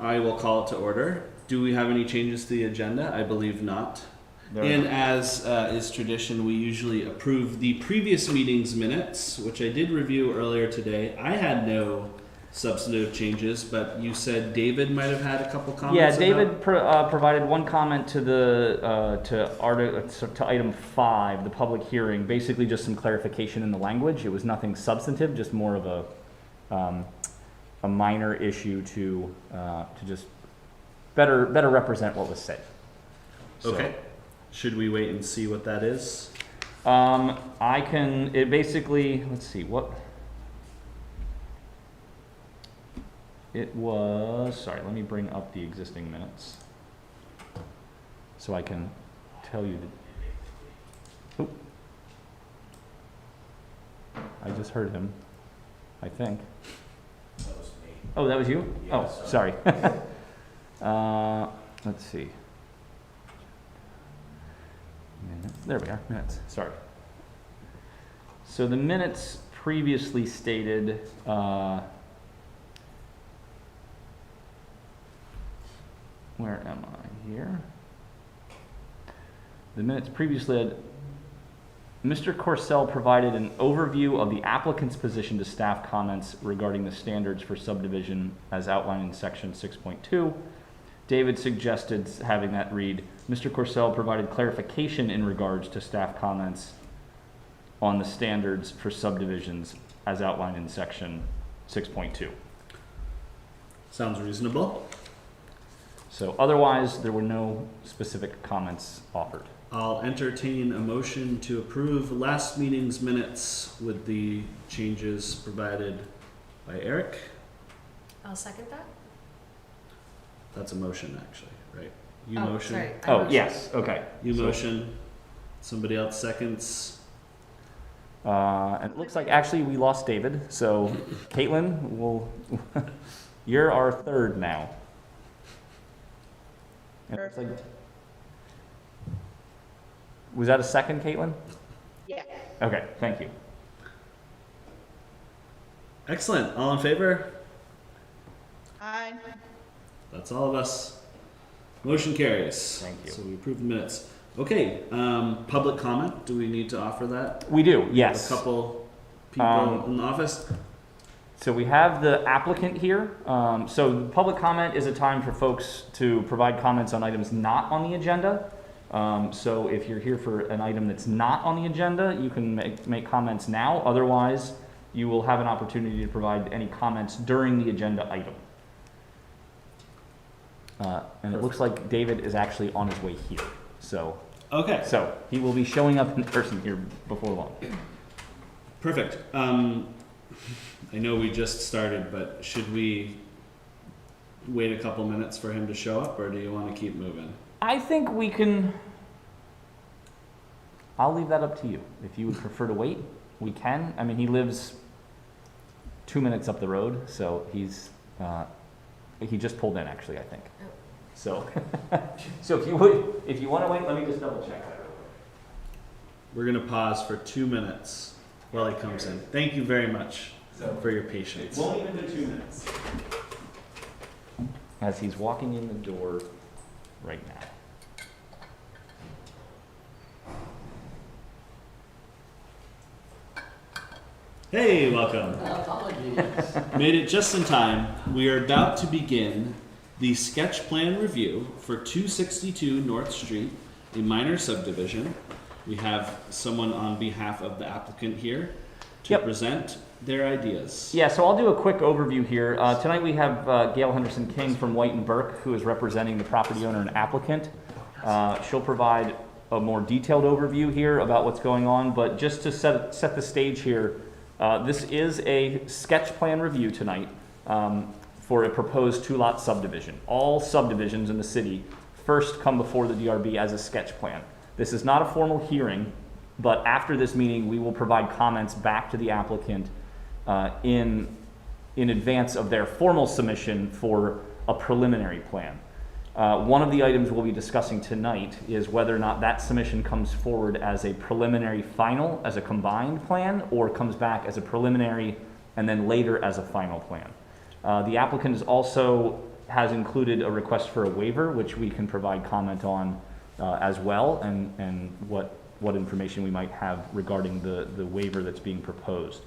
I will call it to order. Do we have any changes to the agenda? I believe not. And as is tradition, we usually approve the previous meeting's minutes, which I did review earlier today. I had no substantive changes, but you said David might have had a couple comments. Yeah, David provided one comment to the to item 5, the public hearing. Basically, just some clarification in the language. It was nothing substantive, just more of a minor issue to just better represent what was said. Okay. Should we wait and see what that is? I can. It basically. Let's see what. It was, sorry, let me bring up the existing minutes so I can tell you the, oop. I just heard him, I think. That was me. Oh, that was you? Yeah, oh, sorry. Let's see. Minutes. There we are, minutes, sorry. So the minutes previously stated, where am I here? The minutes previously had Mr. Corsell provided an overview of the applicant's position to staff comments regarding the standards for subdivision as outlined in section 6.2. David suggested having that read, Mr. Corsell provided clarification in regards to staff comments on the standards for subdivisions as outlined in section 6.2. Sounds reasonable. So otherwise, there were no specific comments offered. I'll entertain a motion to approve last meeting's minutes with the changes provided by Eric. I'll second that. That's a motion, actually, right? You Oh, motion. sorry. I Oh, motioned. yes, okay. You motion. Somebody else seconds. And it looks like actually we lost David, so Caitlin, you're our third now. And it looks like, was that a second, Caitlin? Yeah. Okay, thank you. Excellent. All in favor? Aye. That's all of us. Motion carries. Thank you. So we approve the minutes. Okay, public comment. Do we need to offer that? We do, yes. A couple people in the office. So we have the applicant here. So public comment is a time for folks to provide comments on items not on the agenda. So if you're here for an item that's not on the agenda, you can make comments now. Otherwise, you will have an opportunity to provide any comments during the agenda item. And it looks like David is actually on his way here. So he will be showing up in person here before long. Perfect. I know we just started, but should we wait a couple minutes for him to show up, or do you want to keep moving? I think we can. I'll leave that up to you. If you would prefer to wait, we can. I mean, he lives 2 minutes up the road, so he just pulled in, actually, I think. Oh. So, so if you want to wait, let me just double check that. We're gonna pause for 2 minutes while he comes in. Thank you very much for your patience. It won't even be 2 minutes. As he's walking in the door right now. Hey, welcome. Apologies. Made it just in time. We are about to begin the sketch plan review for 262 North Street, a minor subdivision. We have someone on behalf of the applicant here to present their ideas. Yeah, so I'll do a quick overview here. Tonight we have Gail Henderson King from White and Burke, who is representing the property owner and applicant. She'll provide a more detailed overview here about what's going on, but just to set the stage here, this is a sketch plan review tonight for a proposed 2-lot subdivision. All subdivisions in the city first come before the DRB as a sketch plan. This is not a formal hearing, but after this meeting, we will provide comments back to the applicant in advance of their formal submission for a preliminary plan. One of the items we'll be discussing tonight is whether or not that submission comes forward as a preliminary final, as a combined plan, or comes back as a preliminary and then later as a final plan. The applicant is also has included a request for a waiver, which we can provide comment on as well, and what information we might have regarding the waiver that's being proposed.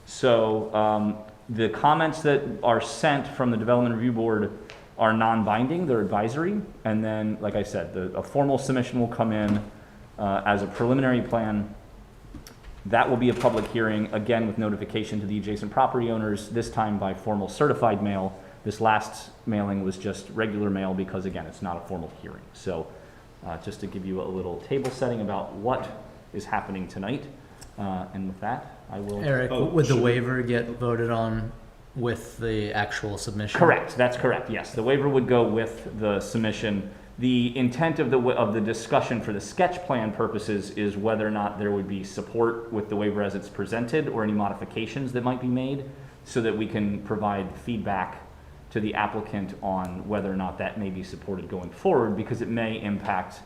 So the comments that are sent from the Development Review Board are non-binding, they're advisory, and then, like I said, a formal submission will come in as a preliminary plan. That will be a public hearing, again with notification to the adjacent property owners, this time by formal certified mail. This last mailing was just regular mail because, again, it's not a formal hearing. So just to give you a little table setting about what is happening tonight. And with that, I will... Eric, would the waiver get voted on with the actual submission? Correct, that's correct, yes. The waiver would go with the submission. The intent of the discussion for the sketch plan purposes is whether or not there would be support with the waiver as it's presented or any modifications that might be made so that we can provide feedback to the applicant on whether or not that may be supported going forward, because it may impact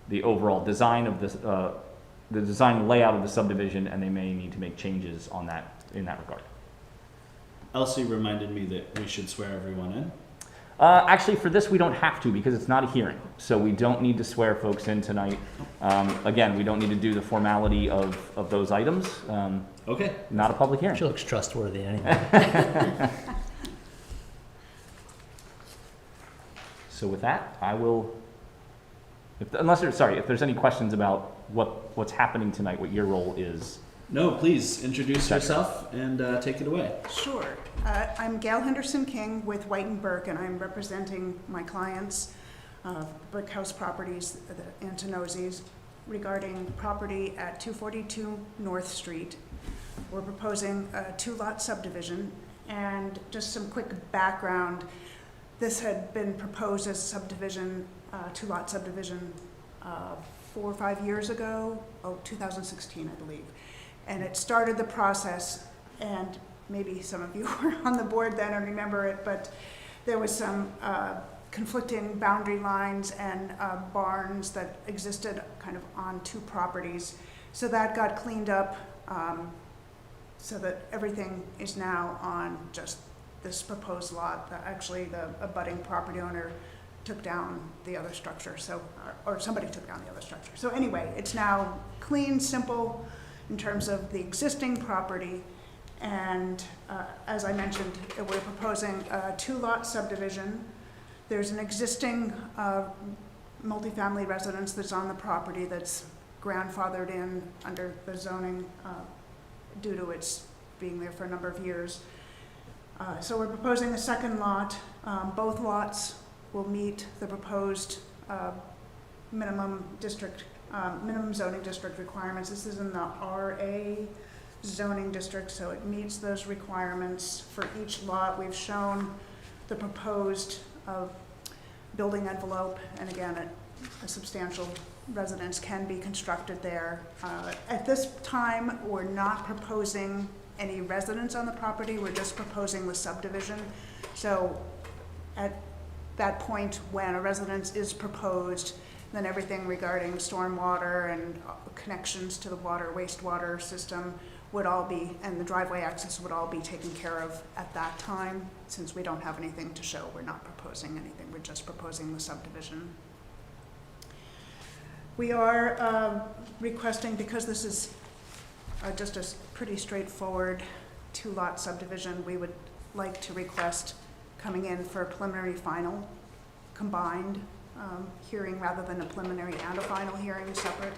the overall design of this, the design and layout of the subdivision, and they may need to make changes on that in that regard. Elsie reminded me that we should swear everyone in. Actually, for this, we don't have to because it's not a hearing. So we don't need to swear folks in tonight. Again, we don't need to do the formality of those items. Okay. Not a public hearing. She looks trustworthy anyway. So with that, I will, if there's any questions about what's happening tonight, what your role is. No, please introduce Second. yourself and take it away. Sure. I'm Gail Henderson King with White and Burke, and I'm representing my clients, Brick House Properties, the Antonosi's, regarding property at 242 North Street. We're proposing a 2-lot subdivision, and just some quick background. This had been proposed as a subdivision, 2-lot subdivision, 4 or 5 years ago, 2016, I believe. And it started the process, and maybe some of you were on the board then and remember it, but there was some conflicting boundary lines and barns that existed kind of on 2 properties. So that got cleaned up so that everything is now on just this proposed lot. Actually, the abutting property owner took down the other structure, so or somebody took down the other structure. So anyway, it's now clean, simple, in terms of the existing property, and as I mentioned, we're proposing a 2-lot subdivision. There's an existing multifamily residence that's on the property that's grandfathered in under the zoning due to its being there for a number of years. So we're proposing a 2nd lot. Both lots will meet the proposed minimum zoning district requirements. This is in the RA zoning district, so it meets those requirements for each lot. We've shown the proposed building envelope, and again, a substantial residence can be constructed there. At this time, we're not proposing any residence on the property, we're just proposing the subdivision. So at that point, when a residence is proposed, then everything regarding stormwater and connections to the wastewater system would all be, and the driveway access would all be taken care of at that time. Since we don't have anything to show, we're not proposing anything, we're just proposing the subdivision. We are requesting, because this is just a pretty straightforward 2-lot subdivision, we would like to request coming in for a preliminary final combined hearing rather than a preliminary and a final hearing separate.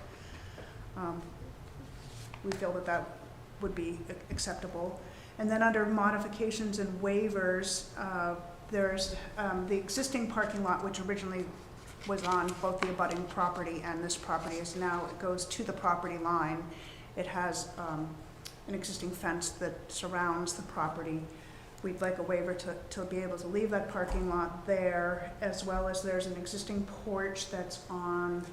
We feel that that would be acceptable. And then under modifications and waivers, there's the existing parking lot, which originally was on both the abutting property and this property, is now, it goes to the property line. It has an existing fence that surrounds the property. We'd like a waiver to be able to leave that parking lot there, as well as there's an existing porch that's on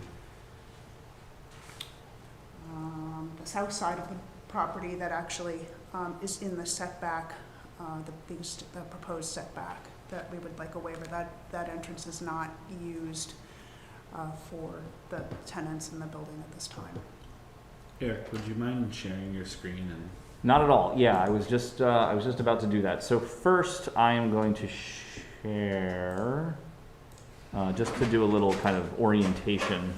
the south side of the property that actually is in the setback, the proposed setback, that we would like a waiver. That entrance is not used for the tenants in the building at this time. Eric, would you mind sharing your screen and... Not at all. Yeah, I was just about to do that. So first, I am going to share, just to do a little kind of orientation.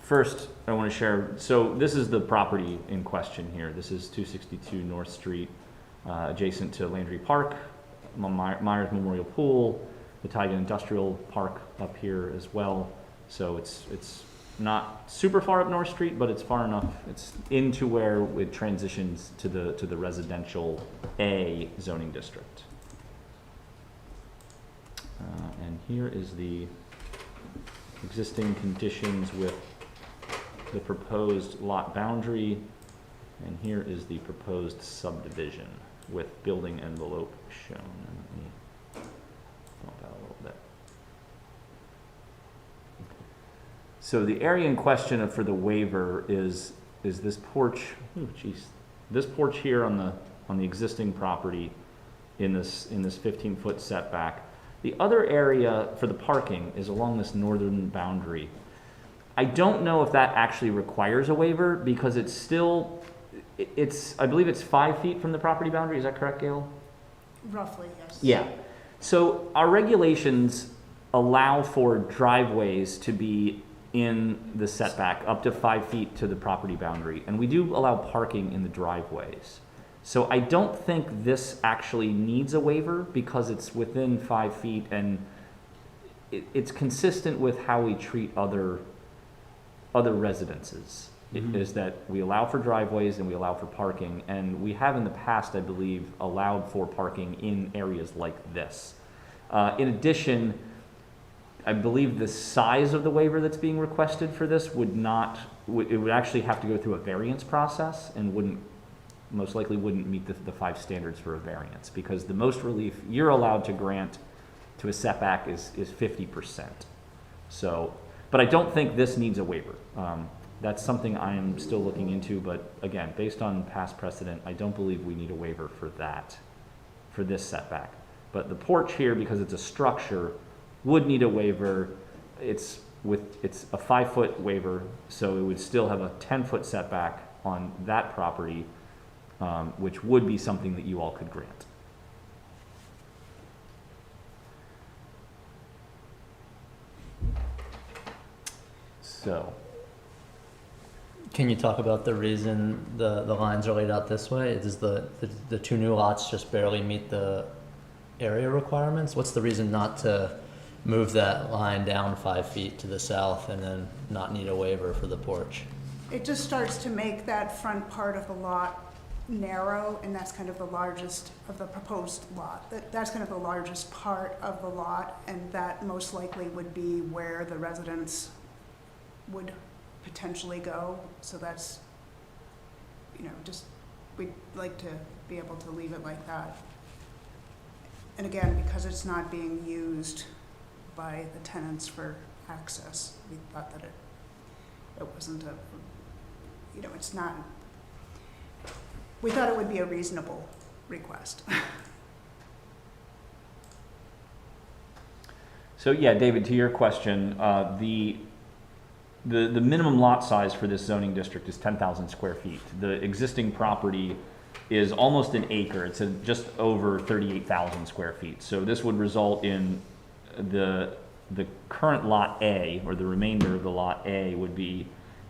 First, I want to share, so this is the property in question here. This is 262 North Street, adjacent to Landry Park, Myers Memorial Pool, the Taiga Industrial Park up here as well. So it's not super far up North Street, but it's far enough. It's into where it transitions to the residential A zoning district. And here is the existing conditions with the proposed lot boundary, and here is the proposed subdivision with building envelope shown. Let me bump out a little bit. So the area in question for the waiver is this porch. Oh, geez, this porch here on the existing property in this 15-foot setback. The other area for the parking is along this northern boundary. I don't know if that actually requires a waiver because it's still, I believe it's 5 feet from the property boundary. Is that correct, Gail? Roughly, yes. Yeah. So our regulations allow for driveways to be in the setback up to 5 feet to the property boundary, and we do allow parking in the driveways. So I don't think this actually needs a waiver because it's within 5 feet, and it's consistent with how we treat other residences. Mhm. Is that we allow for driveways and we allow for parking, and we have in the past, I believe, allowed for parking in areas like this. In addition, I believe the size of the waiver that's being requested for this would actually have to go through a variance process and most likely wouldn't meet the 5 standards for a variance, because the most relief you're allowed to grant to a setback is 50%. So, but I don't think this needs a waiver. That's something I'm still looking into, but again, based on past precedent, I don't believe we need a waiver for this setback. But the porch here, because it's a structure, would need a waiver. It's a 5-foot waiver, so it would still have a 10-foot setback on that property, which would be something that you all could grant. So, Can you talk about the reason the lines are laid out this way? Does the 2 new lots just barely meet the area requirements? What's the reason not to move that line down 5 feet to the south and then not need a waiver for the porch? It just starts to make that front part of the lot narrow, and that's kind of the largest of the proposed lot. That's kind of the largest part of the lot, and that most likely would be where the residents would potentially go. So that's, just, we'd like to be able to leave it like that. And again, because it's not being used by the tenants for access, we thought that it wasn't it's not, we thought it would be a reasonable request. So yeah, David, to your question, the minimum lot size for this zoning district is 10,000 square feet. The existing property is almost an acre. It's just over 38,000 square feet. So this would result in the current lot A, or the remainder of the lot A, would be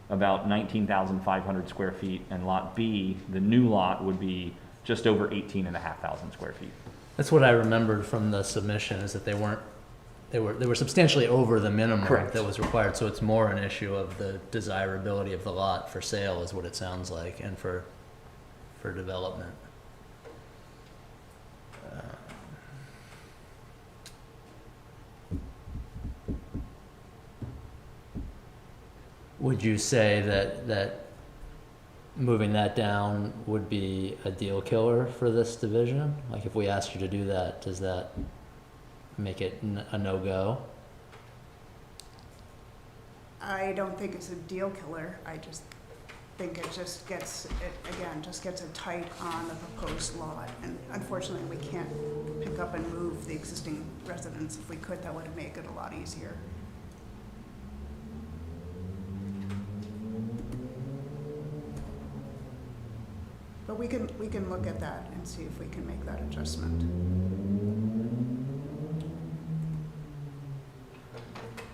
about 19,500 square feet, and lot B, the new lot, would be just over 18,500 square feet. That's what I remembered from the submission, is that they were substantially over the minimum Correct. that was required. So it's more an issue of the desirability of the lot for sale, is what it sounds like, and for development. Would you say that moving that down would be a deal killer for this division? Like, if we asked you to do that, does that make it a no-go? I don't think it's a deal killer. I just think it just gets it tight on the proposed lot. And unfortunately, we can't pick up and move the existing residents. If we could, that would make it a lot easier. But we can look at that and see if we can make that adjustment.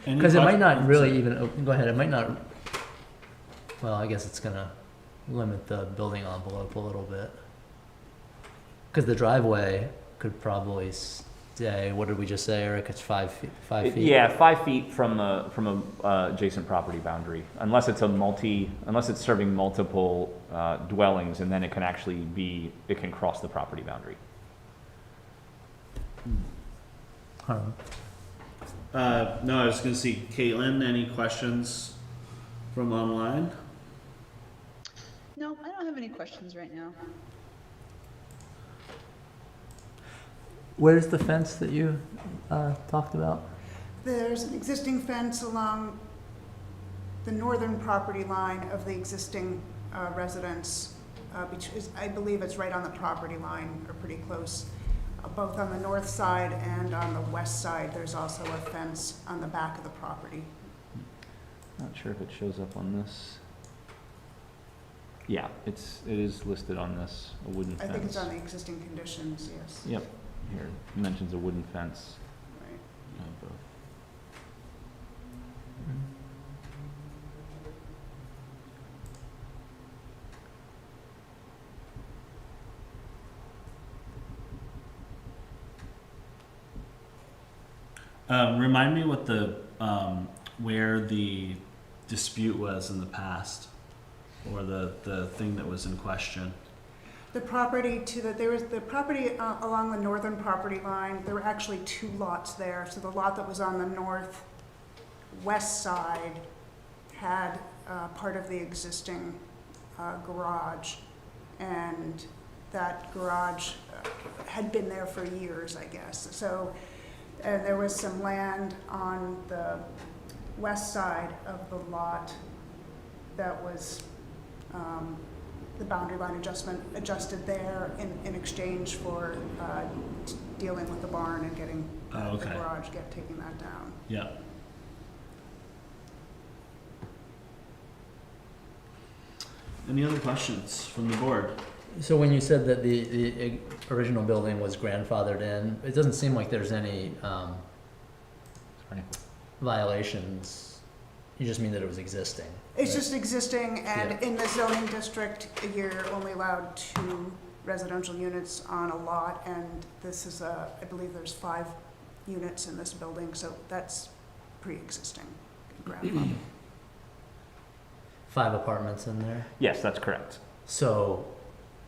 Any Because it might not questions? really even, go ahead, it might not, well, I guess it's gonna limit the building envelope a little bit. Because the driveway could probably stay, what did we just say, Eric, it's 5 feet, 5 feet? Yeah, 5 feet from a adjacent property boundary, unless it's unless it's serving multiple dwellings, and then it can cross the property boundary. I don't know. No, I was gonna see, Caitlin, any questions from online? No, I don't have any questions right now. Where's the fence that you talked about? There's an existing fence along the northern property line of the existing residence, which is, I believe it's right on the property line, or pretty close. Both on the north side and on the west side, there's also a fence on the back of the property. Not sure if it shows up on this. Yeah, it is listed on this, a wooden I fence. think it's on the existing conditions, yes. Yep, here, it mentions a wooden fence. Right. Remind me what where the dispute was in the past, or the thing that was in question. The property there was the property along the northern property line. There were actually two lots there. So the lot that was on the northwest side had part of the existing garage, and that garage had been there for years, I guess. So there was some land on the west side of the lot that was the boundary line adjusted there in exchange for dealing with the barn and getting the garage, taking that down. Yeah. Any other questions from the board? So when you said that the original building was grandfathered in, it doesn't seem like there's any violations. You just mean that it was existing. It's right? just existing, and Yeah. in the zoning district, you're only allowed 2 residential units on a lot, and this is I believe there's 5 units in this building, so that's pre-existing grandfather. 5 apartments in there. Yes, that's correct. So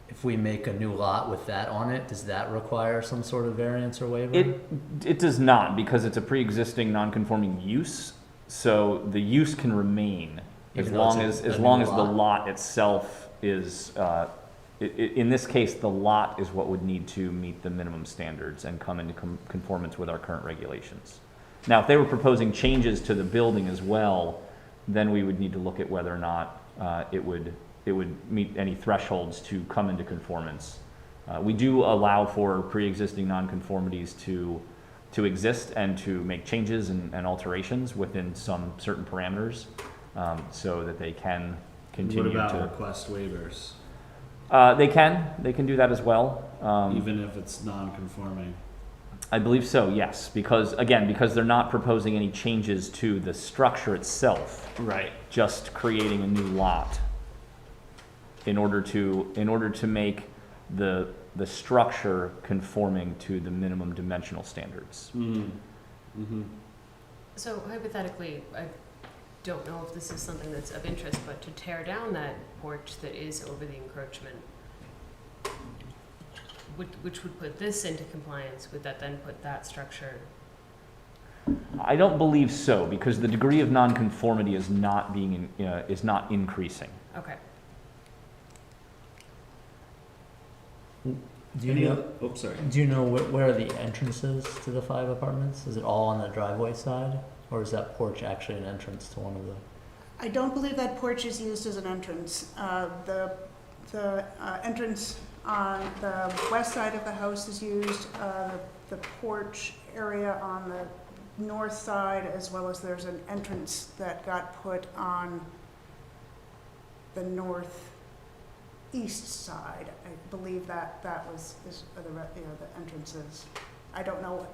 if we make a new lot with that on it, does that require some sort of variance or waiver? It does not, because it's a pre-existing non-conforming use, so the use can remain as Even though long it's as a long new as the lot itself is. In this case, the lot is what would need to meet the minimum standards and come into conformance with our current regulations. Now, if they were proposing changes to the building as well, then we would need to look at whether or not it would meet any thresholds to come into conformance. We do allow for pre-existing nonconformities to exist and to make changes and alterations within some certain parameters, so that they can continue What about to. request waivers, They can do that as well. even if it's non-conforming? I believe so, yes, because they're not proposing any changes to the structure itself, Right. just creating a new lot in order to make the structure conforming to the minimum dimensional standards. Mm-hmm. So hypothetically, I don't know if this is something that's of interest, but to tear down that porch that is over the encroachment, which would put this into compliance, would that then put that structure? I don't believe so, because the degree of nonconformity is not increasing. Okay. Do you know? Oops, sorry. Do you know where are the entrances to the 5 apartments? Is it all on the driveway side, or is that porch actually an entrance to one of the? I don't believe that porch is used as an entrance. The entrance on the west side of the house is used. The porch area on the north side, as well as there's an entrance that got put on the northeast side. I believe that is the entrances. I don't know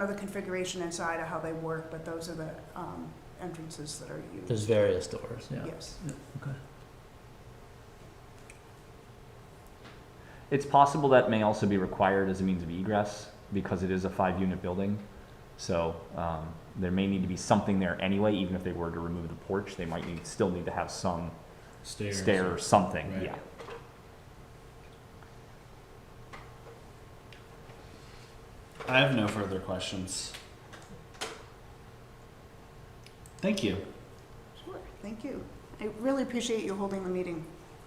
the configuration inside of how they work, but those are the entrances that are used. There's various doors, yeah. Yes. Okay. It's possible that may also be required as a means of egress because it is a 5-unit building. So there may need to be something there anyway, even if they were to remove the porch, they might still need to have some stair or something, Right. yeah. I have no further questions. Thank you. Sure, thank you. I really appreciate you holding the meeting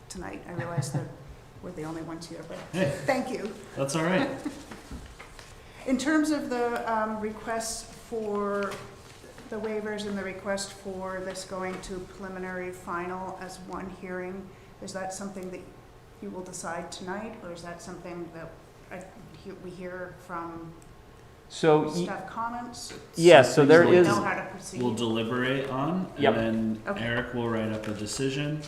tonight. I realize that we're the only ones here, but Hey, thank you. that's all right. In terms of the request for the waivers and the request for this going to preliminary final as one hearing, is that something that you will decide tonight, or is that something that we hear from So, staff comments? yeah, so there So we is, know how to proceed? We'll deliberate on, Yep. and then Okay. Eric will write up a decision.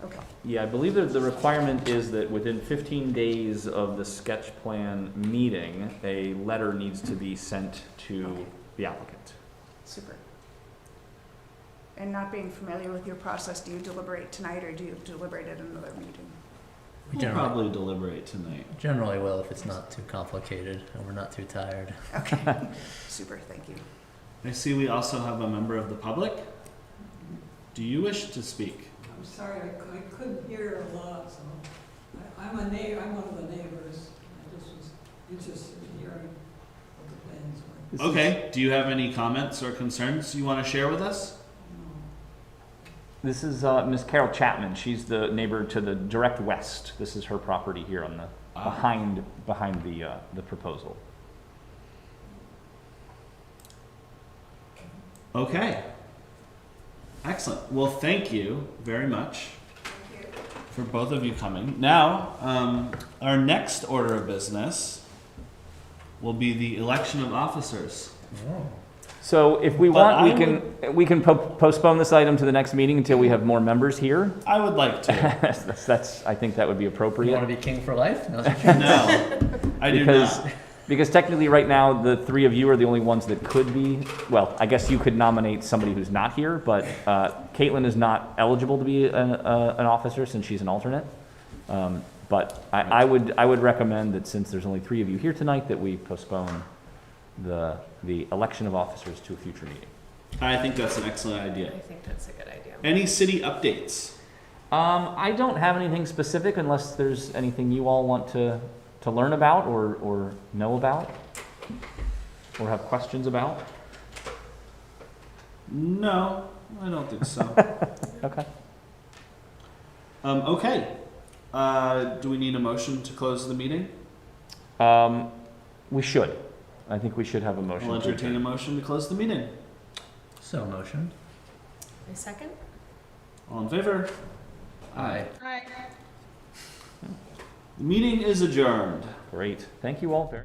Okay, yeah, I believe that the requirement is that within 15 days of the sketch plan meeting, a letter needs to be sent to the applicant. super. And not being familiar with your process, do you deliberate tonight, or do you deliberate at another meeting? We We'll probably deliberate tonight. generally will if it's not too complicated and we're not too tired. Okay, super, thank you. I see we also have a member of the public. Do you wish to speak? I'm sorry, I couldn't hear a lot, so I'm one of the neighbors. I just was interested in hearing what the plans were. Okay, do you have any comments or concerns you want to share with us? This is Ms. Carol Chapman. She's the neighbor to the direct west. This is her property here on the behind the proposal. Okay. Excellent. Well, thank you very much for both of you coming. Now, our next order of business will be the election of officers. So if we But want, we can postpone this item to the next meeting until we have more members here. I would like to. I think that would be You appropriate. want to be king for life? No. No, I do not. Because technically right now, the three of you are the only ones that could be, well, I guess you could nominate somebody who's not here, but Caitlin is not eligible to be an officer since she's an alternate. But I would recommend that since there's only three of you here tonight, that we postpone the election of officers to a future meeting. I think that's an excellent idea. I think that's a good idea. Any city updates? I don't have anything specific unless there's anything you all want to learn about or know about or have questions about. No, I don't think so. Okay. Okay. Do we need a motion to close the meeting? We should. I think we should have a motion. We'll to entertain a adjourn. motion to close the meeting. So motion. A second? All in favor? Aye. Hi. The meeting is adjourned. Great. Thank you all very